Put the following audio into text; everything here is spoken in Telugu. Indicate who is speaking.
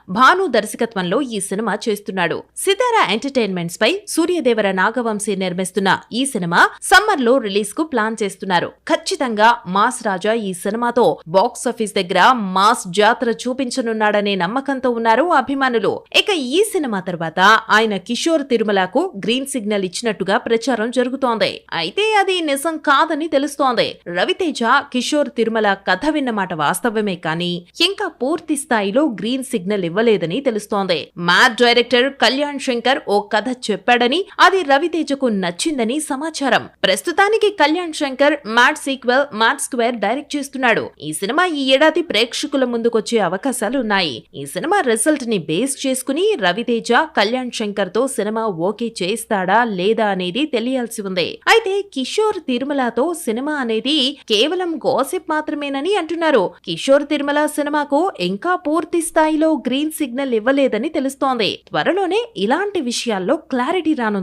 Speaker 1: భాను దర్శకత్వంలో ఈ సినిమా చేస్తున్నాడు. సితారా ఎంటర్టైన్మెంట్స్ పై సూర్యదేవర నాగవంశీ నిర్మిస్తున్న ఈ సినిమా సమ్మర్ లో రిలీజ్ కు ప్లాన్ చేస్తున్నారు. ఖచ్చితంగా మాస్ రాజా ఈ సినిమాతో బాక్సాఫీస్ దగ్గర మాస్ జాతర చూపించనున్నాడనే నమ్మకంతో ఉన్నారు అభిమానులు. ఇక ఈ సినిమా తర్వాత ఆయన కిషోర్ తిరుమలకు గ్రీన్ సిగ్నల్ ఇచ్చినట్టుగా ప్రచారం జరుగుతోంది. అయితే అది నిజం కాదని తెలుస్తోంది. రవితేజ కిషోర్ తిరుమల కథ విన్నమాట వాస్తవమే కానీ ఇంకా పూర్తి స్థాయిలో గ్రీన్ సిగ్నల్ ఇవ్వలేదని తెలుస్తోంది. మ్యాడ్ డైరెక్టర్ కళ్యాణ్ శంకర్ ఓ కథ చెప్పాడని అది రవితేజకు నచ్చిందని సమాచారం. ప్రస్తుతానికి Kalyan Shankar mad sequel mad square direct చేస్తున్నాడు. ఈ సినిమా ఈ ఏడాది ప్రేక్షకుల ముందుకొచ్చే అవకాశాలున్నాయి. ఈ సినిమా రిజల్ట్ ని బేస్ చేసుకుని రవితేజ కళ్యాణ్ శంకర్ తో సినిమా ఓకే చేస్తాడా లేదా అనేది తెలియాల్సి ఉంది. అయితే కిషోర్ తిరుమలతో సినిమా అనేది కేవలం గాసిప్ మాత్రమేనని అంటున్నారు. కిషోర్ తిరుమల సినిమాకు ఇంకా పూర్తి స్థాయిలో గ్రీన్ సిగ్నల్ ఇవ్వలేదని తెలుస్తోంది. త్వరలోనే ఇలాంటి విషయాల్లో క్లారిటీ రానుంది.